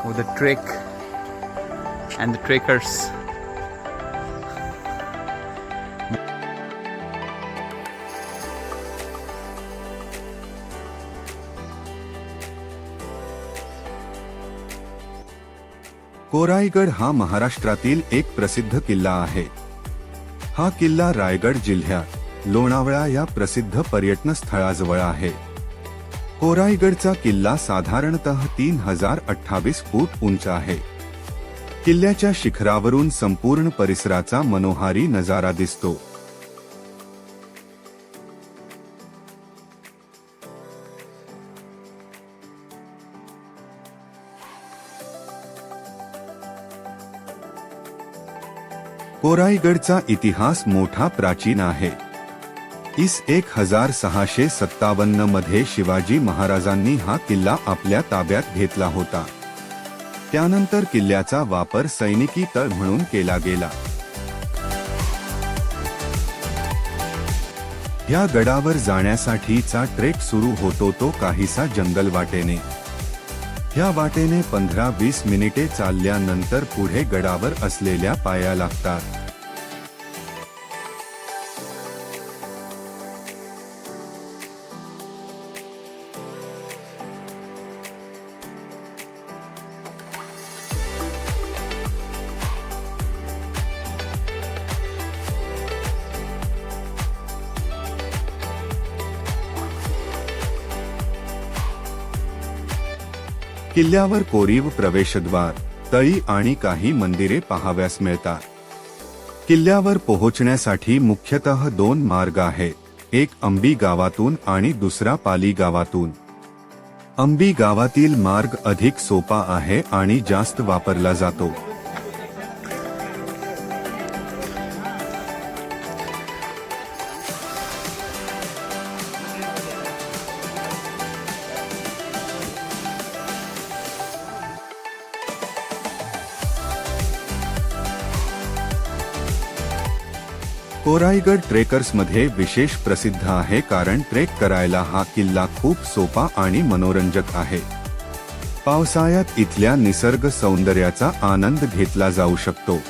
with the trek and the trekkers. Koraigad हा महाराष्ट्रातील एक प्रसिद्ध किल्ला आहे. हा किल्ला रायगड जिल्ह्यात लोणावळा या प्रसिद्ध पर्यटन स्थळाजवळ आहे. कोराईगडचा किल्ला साधारणतः 3028 फूट उंच आहे. किल्ल्याच्या शिखरावरून संपूर्ण परिसराचा मनोहारी नजारा दिसतो. कोराईगडचा इतिहास मोठा प्राचीन आहे. इस 1657 मध्ये शिवाजी महाराजांनी हा किल्ला आपल्या ताब्यात घेतला होता. त्यानंतर किल्ल्याचा वापर सैनिकी तळ म्हणून केला गेला. या गडावर जाण्यासाठीचा ट्रेक सुरू होतो तो काहीसा जंगल वाटेने. या वाटेने 15-20 मिनिटे चालल्यानंतर पुढे गडावर असलेल्या पाया लागतात. किल्ल्यावर कोरीव प्रवेशद्वार, तळी आणि काही मंदिरे पाहाव्यास मिळतात. किल्ल्यावर पोहोचण्यासाठी मुख्यतः 2 मार्ग आहेत, एक अंबी गावातून आणि दुसरा पाली गावातून. अंबी गावातील मार्ग अधिक सोपा आहे आणि जास्त वापरला जातो. कोराईगड ट्रेकर्समध्ये विशेष प्रसिद्ध आहे कारण ट्रेक करायला हा किल्ला खूप सोपा आणि मनोरंजक आहे. पावसाळ्यात इथल्या निसर्ग सौंदर्याचा आनंद घेतला जाऊ शकतो.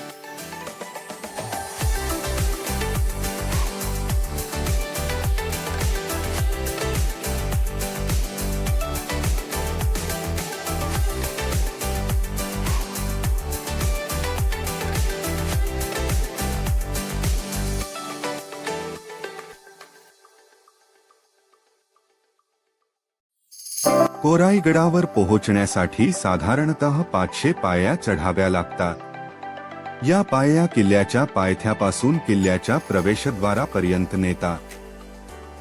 कोराईगडावर पोहोचण्यासाठी साधारणतः 500 पायऱ्या चढाव्या लागतात. या पायऱ्या किल्ल्याच्या पायथ्यापासून किल्ल्याच्या प्रवेशद्वारापर्यंत नेतात.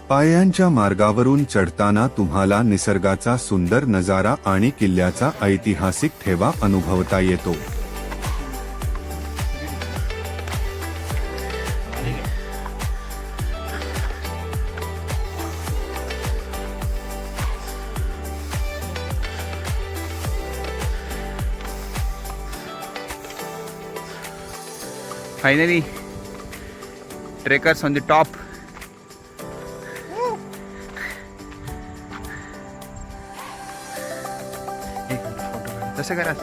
पायऱ्यांच्या मार्गावरून चढताना तुम्हाला निसर्गाचा सुंदर नजारा आणि किल्ल्याचा ऐतिहासिक ठेवा अनुभवता येतो. Finally, trekkers on the top. तसं करा.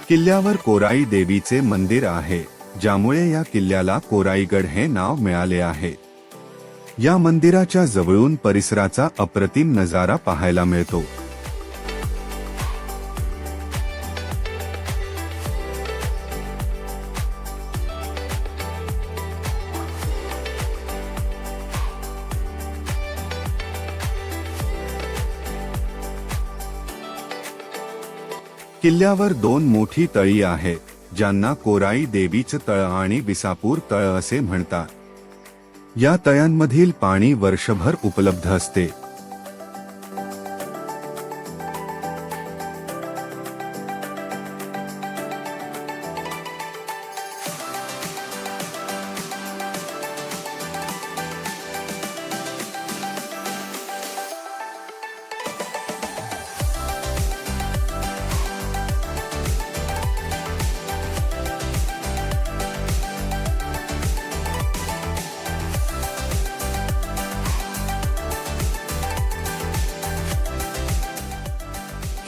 किल्ल्यावर कोराई देवीचे मंदिर आहे, ज्यामुळे या किल्ल्याला कोराईगड हे नाव मिळाले आहे. या मंदिराच्या जवळून परिसराचा अप्रतिम नजारा पाहायला मिळतो. किल्ल्यावर 2 मोठी तळी आहेत, ज्यांना कोराई देवीचं तळ आणि विसापूर तळ असे म्हणतात. या तळ्यांमधील पाणी वर्षभर उपलब्ध असते.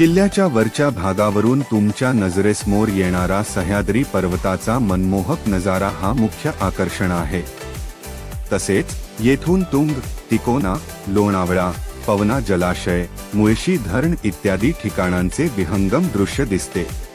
किल्ल्याच्या वरच्या भागावरून तुमच्या नजरेसमोर येणारा सह्याद्री पर्वताचा मनमोहक नजारा हा मुख्य आकर्षण आहे. तसेच येथून तुंग, तिकोना, लोणावळा, पवना जलाशय, मुळशी धरण इत्यादी ठिकाणांचे विहंगम दृश्य दिसते.